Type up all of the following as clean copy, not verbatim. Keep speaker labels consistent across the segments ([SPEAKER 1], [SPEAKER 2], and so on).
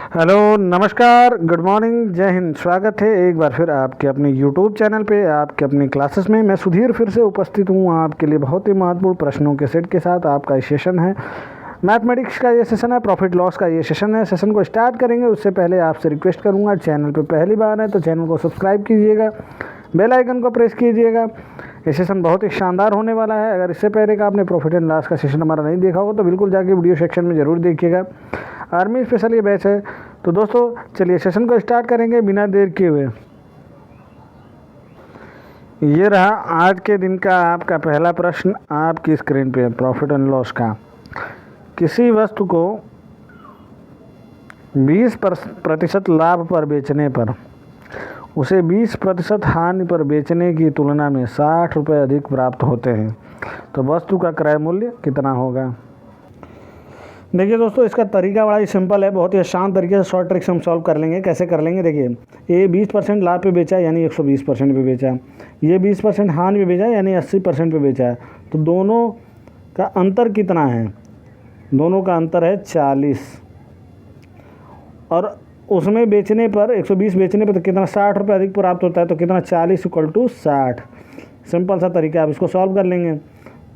[SPEAKER 1] Hello, नमस्कार, good morning, जय हिंद। स्वागत है एक बार फिर आपके अपने यूट्यूब चैनल पे, आपके अपनी क्लासेस में। मैं सुधीर फिर से उपस्थित हूँ आपके लिए बहुत ही महत्वपूर्ण प्रश्नों के सेट के साथ। आपका ये सेशन है मैथमेटिक्स का, ये सेशन है प्रॉफिट लॉस का, ये सेशन है। सेशन को स्टार्ट करेंगे उससे पहले आपसे रिक्वेस्ट करूँगा, चैनल पर पहली बार है तो चैनल को सब्सक्राइब कीजिएगा, बेल आइकन को प्रेस कीजिएगा। ये सेशन बहुत ही शानदार होने वाला है। अगर इससे पहले का आपने प्रॉफिट एंड लॉस का सेशन हमारा नहीं देखा होगा तो बिल्कुल जाके वीडियो सेक्शन में ज़रूर देखिएगा। आर्मी स्पेशल ये बैच है। तो दोस्तों चलिए सेशन को स्टार्ट करेंगे बिना देर किए हुए। ये रहा आज के दिन का आपका पहला प्रश्न आपकी स्क्रीन पे, प्रॉफिट एंड लॉस का। किसी वस्तु को 20% लाभ पर बेचने पर उसे 20% हानि पर बेचने की तुलना में 60 रुपये अधिक प्राप्त होते हैं, तो वस्तु का क्रय मूल्य कितना होगा। देखिए दोस्तों, इसका तरीका बड़ा ही सिंपल है, बहुत ही आसान तरीके से शॉर्ट ट्रिक से हम सॉल्व कर लेंगे। कैसे कर लेंगे, देखिए ये 20% लाभ पे बेचा यानी 120% पे बेचा, ये 20% हानि पे बेचा यानी 80% पे बेचा है। तो दोनों का अंतर कितना है, दोनों का अंतर है 40, और उसमें बेचने पर 120 बेचने पर तो कितना 60 रुपये अधिक प्राप्त होता है, तो कितना 40 = 60। सिंपल सा तरीका, आप इसको सॉल्व कर लेंगे।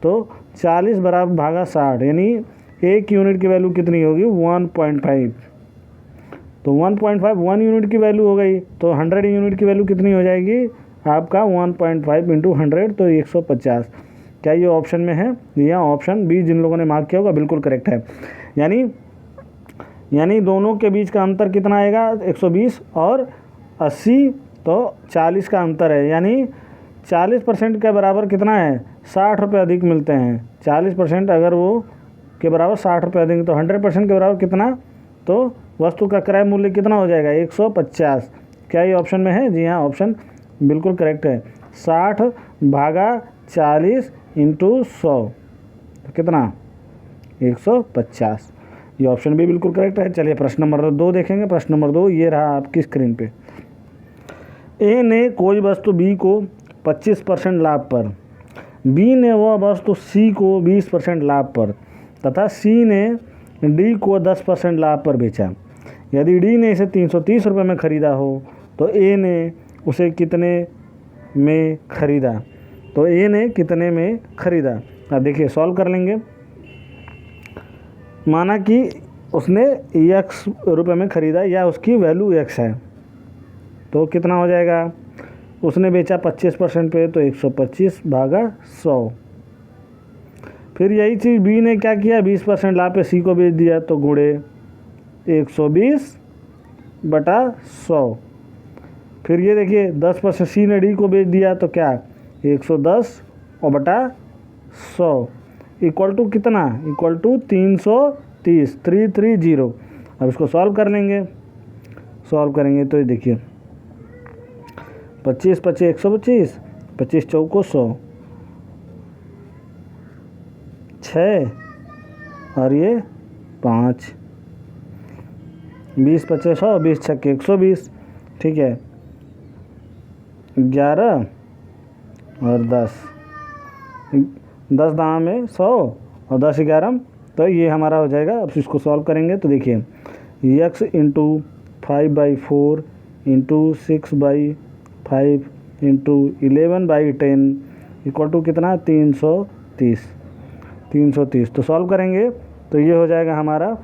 [SPEAKER 1] तो 40 बराबर भागा 60 यानी एक यूनिट की वैल्यू कितनी होगी 1.5। तो 1.5 1 यूनिट की वैल्यू हो गई, तो 100 यूनिट की वैल्यू कितनी हो जाएगी आपका 1.5 × 100, तो 150। क्या ये ऑप्शन में है? यह ऑप्शन बी जिन लोगों ने मार्क किया होगा बिल्कुल करेक्ट है। यानी दोनों के बीच का अंतर कितना आएगा 120 और 80, तो 40 का अंतर है। यानी 40% के बराबर कितना है 60 रुपये अधिक मिलते हैं। 40% अगर वो के बराबर 60 रुपये अधिक, तो 100% के बराबर कितना, तो वस्तु का क्रय मूल्य कितना हो जाएगा 150। क्या ये ऑप्शन में है? जी हाँ, ऑप्शन बिल्कुल करेक्ट है। 60 भागा 40 × 100 तो कितना 150। ये ऑप्शन भी बिल्कुल करेक्ट है। चलिए प्रश्न नंबर 2 देखेंगे। प्रश्न नंबर 2 ये रहा आपकी स्क्रीन पे। ए ने कोई वस्तु बी को 25% लाभ पर, बी ने वह वस्तु सी को 20% लाभ पर तथा सी ने डी को 10% लाभ पर बेचा। यदि डी ने इसे 330 रुपये में ख़रीदा हो तो ए ने उसे कितने में ख़रीदा। तो ए ने कितने में ख़रीदा। अब देखिए सॉल्व कर लेंगे। माना कि उसने x रुपये में ख़रीदा या उसकी वैल्यू x है, तो कितना हो जाएगा, उसने बेचा 25% पे, तो 125 भागा 100। फिर यही चीज़ बी ने क्या किया 20% लाभ पे सी को बेच दिया, तो गुणे 120/100। फिर ये देखिए 10% सी ने डी को बेच दिया, तो क्या 110/100 इक्वल टू कितना, इक्वल टू 330 330। अब इसको सॉल्व कर लेंगे। सॉल्व करेंगे तो ये देखिए 25 25 125, 25 चौको 100, 6 और ये 5, 20 25 100, 20 छक्के 120, ठीक है। 11 और 10 दाम में 100 और 10 11, तो ये हमारा हो जाएगा। अब इसको सॉल्व करेंगे तो देखिए x × 5/4 × 6/5 × 11/10 इक्वल टू कितना 330। तो सॉल्व करेंगे तो ये हो जाएगा हमारा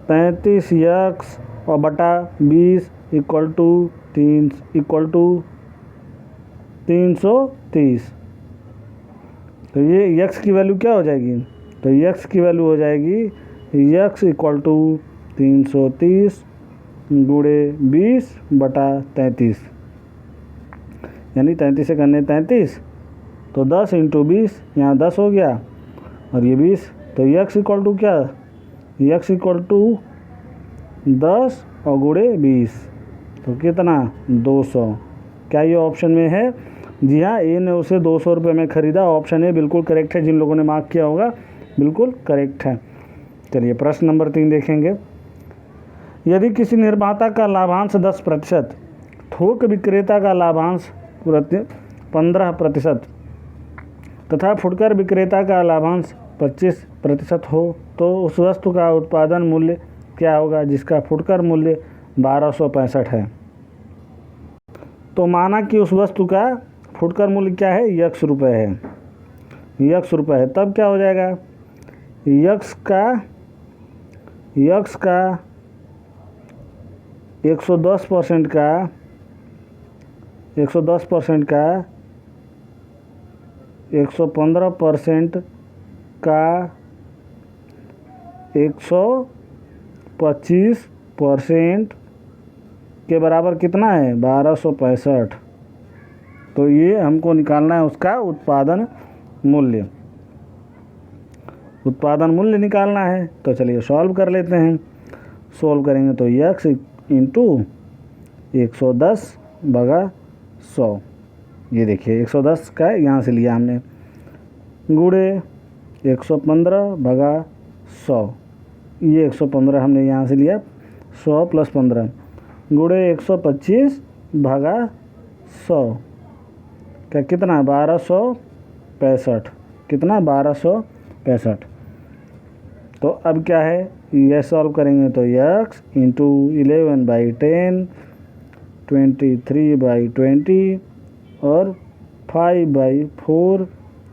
[SPEAKER 1] 35x और बटा 20 इक्वल टू 330। तो ये x की वैल्यू क्या हो जाएगी, तो x की वैल्यू हो जाएगी x इक्वल टू 330 गुणे 20/33, यानी 33 से करने 33, तो 10 × 20, यहाँ 10 हो गया और ये 20, तो x इक्वल टू क्या, x इक्वल टू 10 और गुणे 20, तो कितना 200। क्या ये ऑप्शन में है? जी हाँ, ए ने उसे 200 रुपये में ख़रीदा। ऑप्शन ए बिल्कुल करेक्ट है। जिन लोगों ने मार्क किया होगा बिल्कुल करेक्ट है। चलिए प्रश्न नंबर 3 देखेंगे। यदि किसी निर्माता का लाभांश 10%, थोक विक्रेता का लाभांश 15% तथा फुटकर विक्रेता का लाभांश 25% हो तो उस वस्तु का उत्पादन मूल्य क्या होगा, जिसका फुटकर मूल्य 1265 है। तो माना कि उस वस्तु का फुटकर मूल्य क्या है, यक्स रुपये है, यक्स रुपये है। तब क्या हो जाएगा, यक्स का 110% का 115% का 125% के बराबर कितना है, 1265। तो ये हमको निकालना है उसका उत्पादन मूल्य, उत्पादन मूल्य निकालना है। तो चलिए सॉल्व कर लेते हैं। सॉल्व करेंगे तो यक्स इंटू 110/100, ये देखिए 110 का यहाँ से लिया हमने, गुणे 115/100, ये 115 हमने यहाँ से लिया, 100 + 15 गुणे 125/100 का कितना, 1265, कितना 1265। तो अब क्या है, यह सॉल्व करेंगे तो यक्स इंटू 11/10, 23/20 और 5/4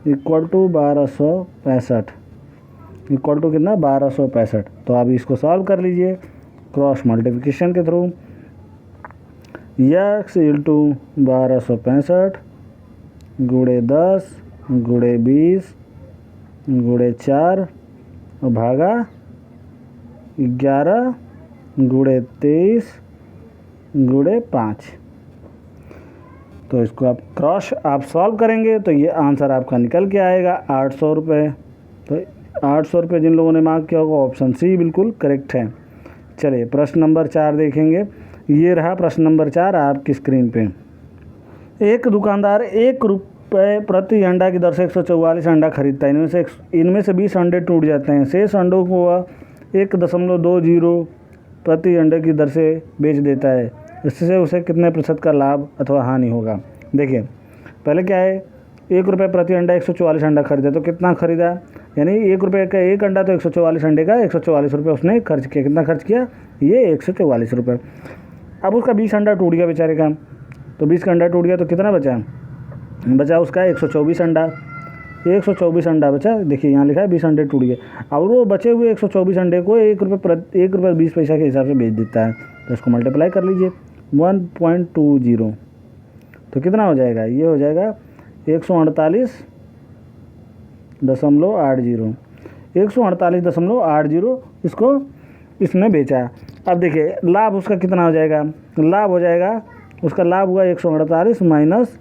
[SPEAKER 1] इक्वल टू 1265, इक्वल टू कितना, 1265। तो अब इसको सॉल्व कर लीजिए क्रॉस मल्टीप्लिकेशन के थ्रू। यक्स इंटू 1265 गुणे 10 गुणे 20 गुणे 4 और भागा 11 गुणे 23 गुणे 5। तो इसको आप क्रॉस आप सॉल्व करेंगे तो ये आंसर आपका निकल के आएगा 800 रुपये। तो 800 रुपये जिन लोगों ने मार्क किया होगा ऑप्शन सी बिल्कुल करेक्ट है। चलिए प्रश्न नंबर 4 देखेंगे। ये रहा प्रश्न नंबर 4 आपकी स्क्रीन पे। एक दुकानदार 1 रुपये प्रति अंडा की दर से 144 अंडा खरीदता है। इनमें से 20 अंडे टूट जाते हैं। शेष अंडों को वह 1.20 प्रति अंडे की दर से बेच देता है। इससे उसे कितने प्रतिशत का लाभ अथवा हानि होगा। देखिए पहले क्या है, 1 रुपये प्रति अंडा 144 अंडा खरीदा, तो कितना खरीदा, यानी 1 रुपये का 1 अंडा, तो 144 अंडे का 144 रुपये उसने खर्च किया। कितना खर्च किया, ये 144 रुपये। अब उसका 20 अंडा टूट गया बेचारे का, तो 20 का अंडा टूट गया तो कितना बचा उसका 124 अंडा, 124 अंडा बचा। देखिए यहाँ लिखा है 20 अंडे टूट गए, और वो बचे हुए 124 अंडे को 1 रुपये 20 पैसा के हिसाब से बेच देता है। तो इसको मल्टीप्लाई कर लीजिए 1.20, तो कितना हो जाएगा, ये हो जाएगा 148.80, 148.80 इसको इसने बेचा। अब देखिए लाभ उसका कितना हो जाएगा, लाभ हो जाएगा उसका लाभ हुआ 148 माइनस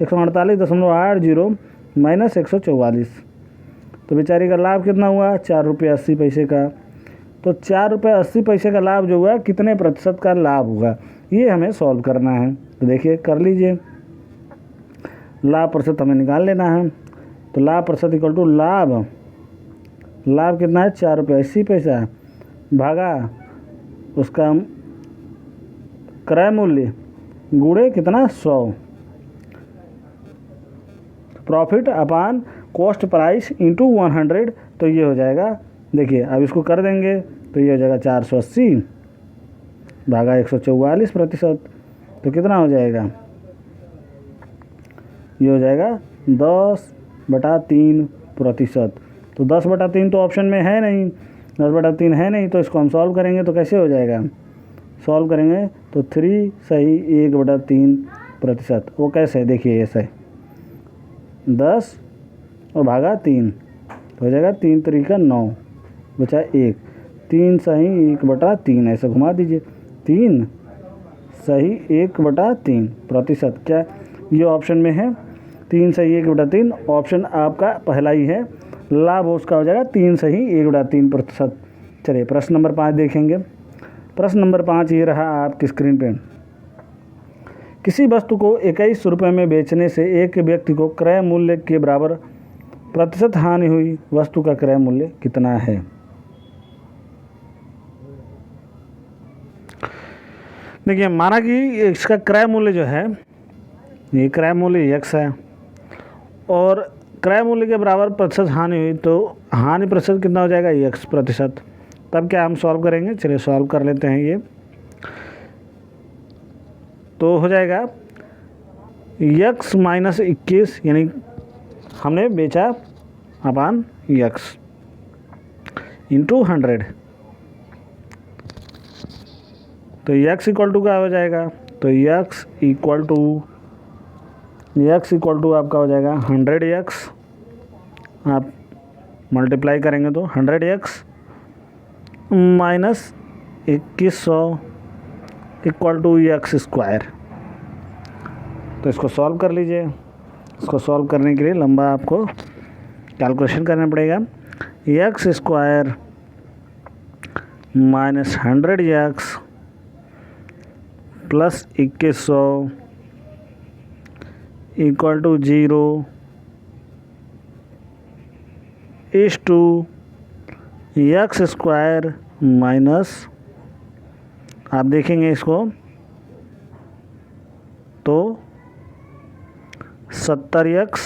[SPEAKER 1] 148.80 माइनस 144, तो बेचारी का लाभ कितना हुआ, 4 रुपये 80 पैसे का। तो 4 रुपये 80 पैसे का लाभ जो हुआ कितने प्रतिशत का लाभ होगा, ये हमें सॉल्व करना है। तो देखिए कर लीजिए, लाभ प्रतिशत हमें निकाल लेना है। तो लाभ प्रतिशत इक्वल टू लाभ कितना है, 4 रुपये 80 पैसा भागा उसका क्रय मूल्य गुणे कितना 100, प्रॉफिट अपान कॉस्ट प्राइस इंटू 100। तो ये हो जाएगा, देखिए अब इसको कर देंगे तो ये हो जाएगा 480 भागा 144%, तो कितना हो जाएगा, ये हो जाएगा 10/3%। तो 10/3 तो ऑप्शन में है नहीं, 10/3 है नहीं, तो इसको हम सॉल्व करेंगे तो कैसे हो जाएगा, सॉल्व करेंगे तो 3 सही 1/3%। वो कैसे, देखिए ऐसे 10 और भागा 3, तो हो जाएगा 3 3 9 बचा 1, 3 सही 1/3, ऐसे घुमा दीजिए, 3 सही 1/3%। क्या ये ऑप्शन में है, 3 सही 1/3, ऑप्शन आपका पहला ही है। लाभ उसका हो जाएगा 3 सही 1/3%। चलिए प्रश्न नंबर 5 देखेंगे। प्रश्न नंबर 5 ये रहा आपकी स्क्रीन पे। किसी वस्तु को 21 रुपये में बेचने से एक व्यक्ति को क्रय मूल्य के बराबर प्रतिशत हानि हुई। वस्तु का क्रय मूल्य कितना है। देखिए माना कि इसका क्रय मूल्य जो है, ये क्रय मूल्य x है और क्रय मूल्य के बराबर प्रतिशत हानि हुई, तो हानि प्रतिशत कितना हो जाएगा, x%। तब क्या हम सॉल्व करेंगे, चलिए सॉल्व कर लेते हैं। ये तो हो जाएगा x माइनस 21, यानी हमने बेचा अपान x इंटू 100। तो x इक्वल टू क्या हो जाएगा, तो x इक्वल टू आपका हो जाएगा 100x, आप मल्टीप्लाई करेंगे तो 100x minus 2100 equal to x square. तो इसको सॉल्व कर लीजिए। इसको सॉल्व करने के लिए लंबा आपको कैलकुलेशन करना पड़ेगा। x square minus 100x plus 2100 equal to 0 इस टू x स्क्वायर माइनस, आप देखेंगे इसको तो 70x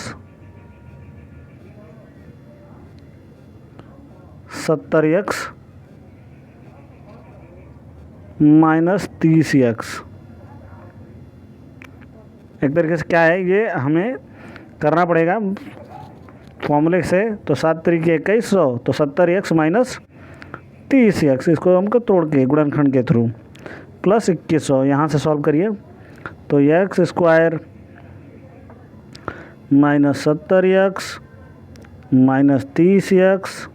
[SPEAKER 1] माइनस 30x। एक तरीके से क्या है, ये हमें करना पड़ेगा फॉर्मूले से। तो 7 तरीके 2100, तो 70x माइनस 30x, इसको हमको तोड़ के गुणनखंड के थ्रू प्लस 2100 यहाँ से सॉल्व करिए। तो x square minus 70x minus 30x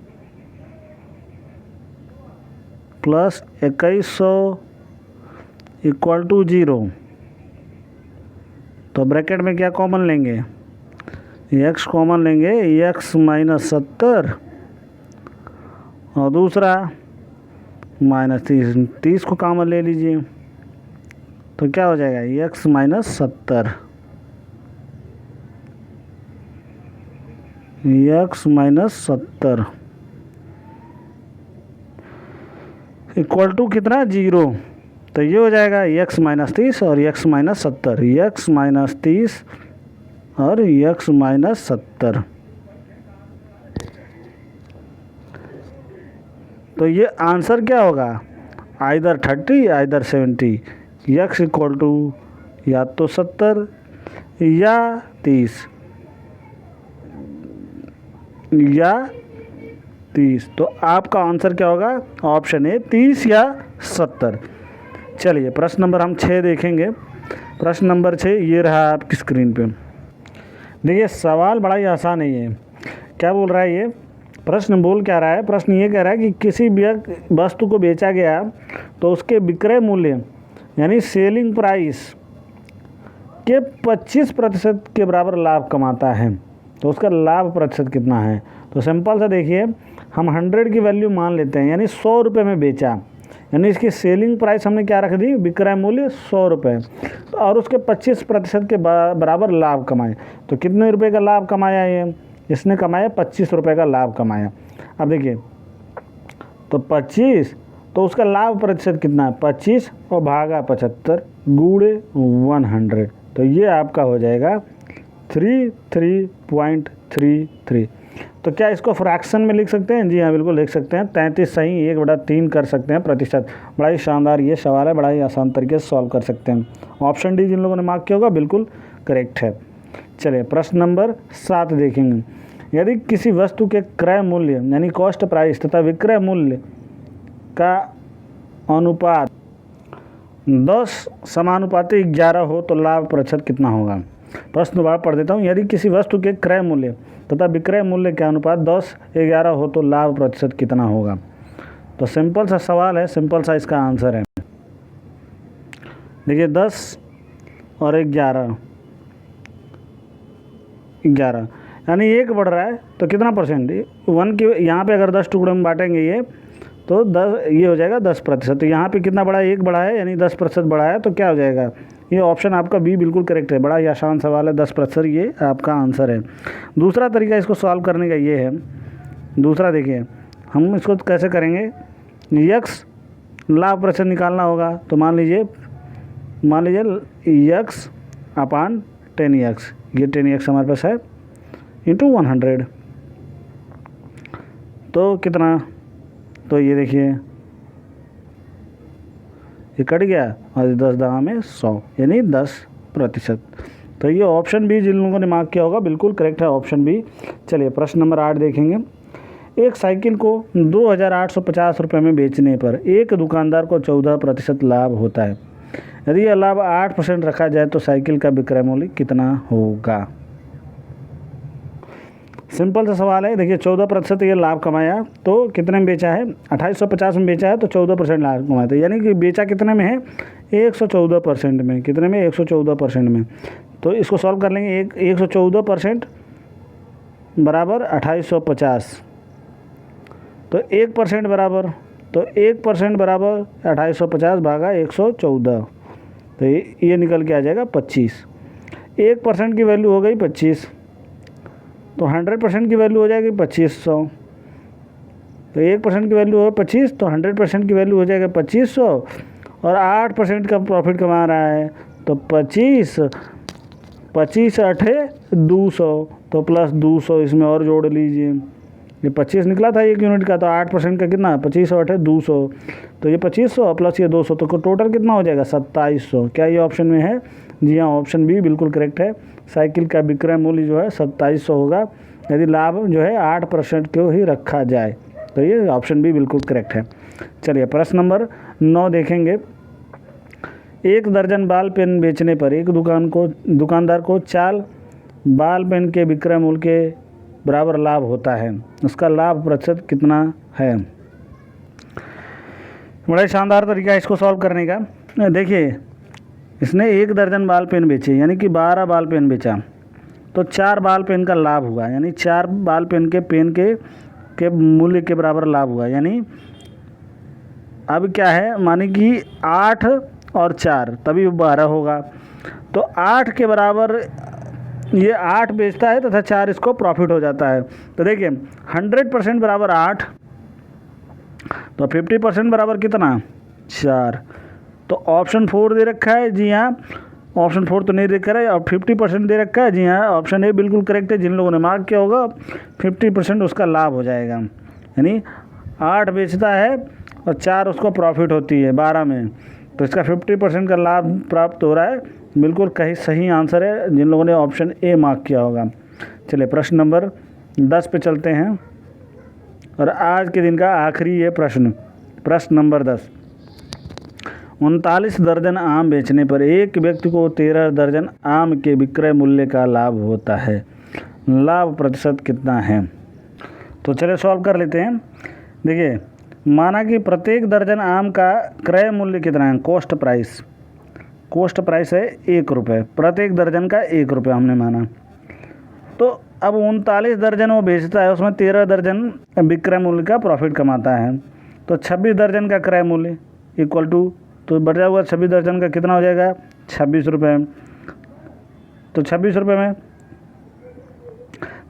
[SPEAKER 1] plus 2100 equal to 0। तो ब्रैकेट में क्या कॉमन लेंगे, x कॉमन लेंगे, x माइनस 70 और दूसरा माइनस 30 को कॉमन ले लीजिए। तो क्या हो जाएगा, x minus 70, x minus 70 equal to कितना, 0। तो ये हो जाएगा x माइनस 30 और x माइनस 70, x माइनस 30 और x माइनस 70। तो ये आंसर क्या होगा, either 30 either 70। x equal to या तो 70 या 30 या 30। तो आपका आंसर क्या होगा, ऑप्शन ए 30 या 70। चलिए प्रश्न नंबर हम 6 देखेंगे। प्रश्न नंबर 6 ये रहा आपकी स्क्रीन पे। देखिए सवाल बड़ा ही आसान है। ये क्या बोल रहा है, ये प्रश्न बोल क्या रहा है, प्रश्न ये कह रहा है कि किसी वस्तु को बेचा गया तो उसके विक्रय मूल्य यानी सेलिंग प्राइस के 25% के बराबर लाभ कमाता है। तो उसका लाभ प्रतिशत कितना है। तो सिंपल सा देखिए, हम 100 की वैल्यू मान लेते हैं, यानी 100 रुपये में बेचा, यानी इसकी सेलिंग प्राइस हमने क्या रख दी, विक्रय मूल्य 100 रुपये, और उसके 25% के बराबर लाभ कमाए। तो कितने रुपए का लाभ कमाया, ये इसने कमाया 25 रुपये का लाभ कमाया। अब देखिए तो 25, तो उसका लाभ प्रतिशत कितना है, 25 और भागा 75 गुणे 100। तो ये आपका हो जाएगा 33.33। तो क्या इसको फ्रैक्शन में लिख सकते हैं, जी हाँ बिल्कुल लिख सकते हैं। 33 सही 1/3 कर सकते हैं प्रतिशत। बड़ा ही शानदार ये सवाल है, बड़ा ही आसान तरीके से सॉल्व कर सकते हैं। ऑप्शन डी जिन लोगों ने मार्क किया होगा बिल्कुल करेक्ट है। चलिए प्रश्न नंबर 7 देखेंगे। यदि किसी वस्तु के क्रय मूल्य यानी कॉस्ट प्राइस तथा विक्रय मूल्य का अनुपात 10 समानुपाती 11 हो तो लाभ प्रतिशत कितना होगा। प्रश्न दोबारा पढ़ देता हूँ। यदि किसी वस्तु के क्रय मूल्य तथा विक्रय मूल्य के अनुपात 10:11 हो तो लाभ प्रतिशत कितना होगा। तो सिंपल सा सवाल है, सिंपल सा इसका आंसर है। देखिए 10 और 11 यानी 1 बढ़ रहा है तो कितना परसेंट, 1 की यहाँ पे अगर 10 टुकड़ों में बांटेंगे ये तो 10, ये हो जाएगा 10%। तो यहाँ पे कितना बढ़ा है, 1 बढ़ा है, यानी 10% बढ़ा है। तो क्या हो जाएगा, ये ऑप्शन आपका बी बिल्कुल करेक्ट है। बड़ा ही आसान सवाल है, 10%, ये आपका आंसर है। दूसरा तरीका इसको सॉल्व करने का ये है, दूसरा देखिए हम इसको कैसे करेंगे, x लाभ प्रतिशत निकालना होगा। तो मान लीजिए x अपान 10x, ये 10x हमारे पास है, इंटू 100। तो कितना तो ये देखिए ये कट गया और 10 दावा में 100 यानी 10%। तो ये ऑप्शन बी जिन लोगों ने मार्क किया होगा बिल्कुल करेक्ट है, ऑप्शन बी। चलिए प्रश्न नंबर 8 देखेंगे। एक साइकिल को 2850 रुपये में बेचने पर एक दुकानदार को 14% लाभ होता है। यदि यह लाभ 8% रखा जाए तो साइकिल का विक्रय मूल्य कितना होगा? सिंपल सा सवाल है। देखिए 14% ये लाभ कमाया तो कितने में बेचा है? 2850 में बेचा है तो 14% लाभ कमाया था, यानी कि बेचा कितने में है? 114% में। कितने में? 114% में। तो इसको सॉल्व कर लेंगे। 114% बराबर 2850, तो 1% बराबर, तो 1% बराबर 2850 भागा 114, तो ये निकल के आ जाएगा 25। 1% की वैल्यू हो गई 25, तो 100% की वैल्यू हो जाएगी 2500। तो 1% की वैल्यू हो 25, तो 100% की वैल्यू हो जाएगा 2500, और 8% का प्रॉफिट कमा रहा है तो 25 8 200, तो प्लस 200 इसमें और जोड़ लीजिए। ये 25 निकला था 1 यूनिट का, तो 8% का कितना? 25 8 200, तो ये 2500 प्लस ये 200, तो टोटल कितना हो जाएगा? 2700। क्या ये ऑप्शन में है? जी हाँ, ऑप्शन बी बिल्कुल करेक्ट है। साइकिल का विक्रय मूल्य जो है 2700 होगा यदि लाभ जो है 8% को ही रखा जाए। तो ये ऑप्शन बी बिल्कुल करेक्ट है। चलिए प्रश्न नंबर 9 देखेंगे। एक दर्जन बाल पेन बेचने पर एक दुकानदार को 4 बाल पेन के विक्रय मूल्य के बराबर लाभ होता है। उसका लाभ प्रतिशत कितना है? बड़ा ही शानदार तरीका है इसको सॉल्व करने का। देखिए इसने 1 दर्जन बाल पेन बेचे यानी कि 12 बाल पेन बेचा, तो 4 बाल पेन का लाभ हुआ, यानी 4 बाल पेन के मूल्य के बराबर लाभ हुआ। यानी अब क्या है, माने कि 8 और 4 तभी 12 होगा। तो 8 के बराबर ये 8 बेचता है तथा 4 इसको प्रॉफिट हो जाता है। तो देखिए 100% बराबर 8, तो 50% बराबर कितना? 4। तो ऑप्शन 4 दे रखा है। जी हाँ, ऑप्शन 4 तो नहीं देखा है, और 50% दे रखा है। जी हाँ, ऑप्शन ए बिल्कुल करेक्ट है। जिन लोगों ने मार्क किया होगा 50% उसका लाभ हो जाएगा, यानी 8 बेचता है और 4 उसको प्रॉफिट होती है 12 में, तो इसका 50% का लाभ प्राप्त हो रहा है। बिल्कुल कहीं सही आंसर है जिन लोगों ने ऑप्शन ए मार्क किया होगा। चलिए प्रश्न नंबर 10 पे चलते हैं, और आज के दिन का आखिरी ये प्रश्न नंबर 10। 39 दर्जन आम बेचने पर एक व्यक्ति को 13 दर्जन आम के विक्रय मूल्य का लाभ होता है। लाभ प्रतिशत कितना है? तो चलिए सॉल्व कर लेते हैं। देखिए माना कि प्रत्येक दर्जन आम का क्रय मूल्य कितना है? कॉस्ट प्राइस है 1 रुपये, प्रत्येक दर्जन का 1 रुपये हमने माना। तो अब 39 दर्जन वो बेचता है, उसमें 13 दर्जन विक्रय मूल्य का प्रॉफिट कमाता है। तो 26 दर्जन का क्रय मूल्य इक्वल टू, तो बचा हुआ 26 दर्जन का कितना हो जाएगा? 26 रुपये। तो 26 रुपये में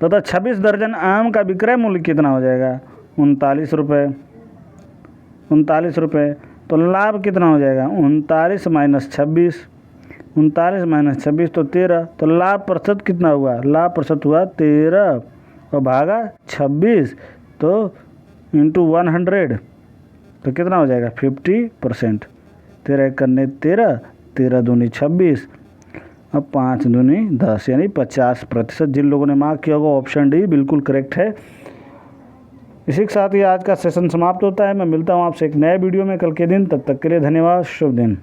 [SPEAKER 1] तो 26 दर्जन आम का विक्रय मूल्य कितना हो जाएगा? 39 रुपये। 39 रुपये, तो लाभ कितना हो जाएगा? 39 माइनस 26, 39 माइनस 26 तो 13। तो लाभ प्रतिशत कितना हुआ? लाभ प्रतिशत हुआ 13 और भागा 26, तो इंटू 100, तो कितना हो जाएगा? 50%। 13 करने 13, 13 दूनी 26, अब 5 दूनी 10, यानी 50%। जिन लोगों ने मार्क किया होगा ऑप्शन डी बिल्कुल करेक्ट है। इसी के साथ ही आज का सेशन समाप्त होता है। मैं मिलता हूँ आपसे एक नए वीडियो में कल के दिन। तब तक के लिए धन्यवाद। शुभ दिन।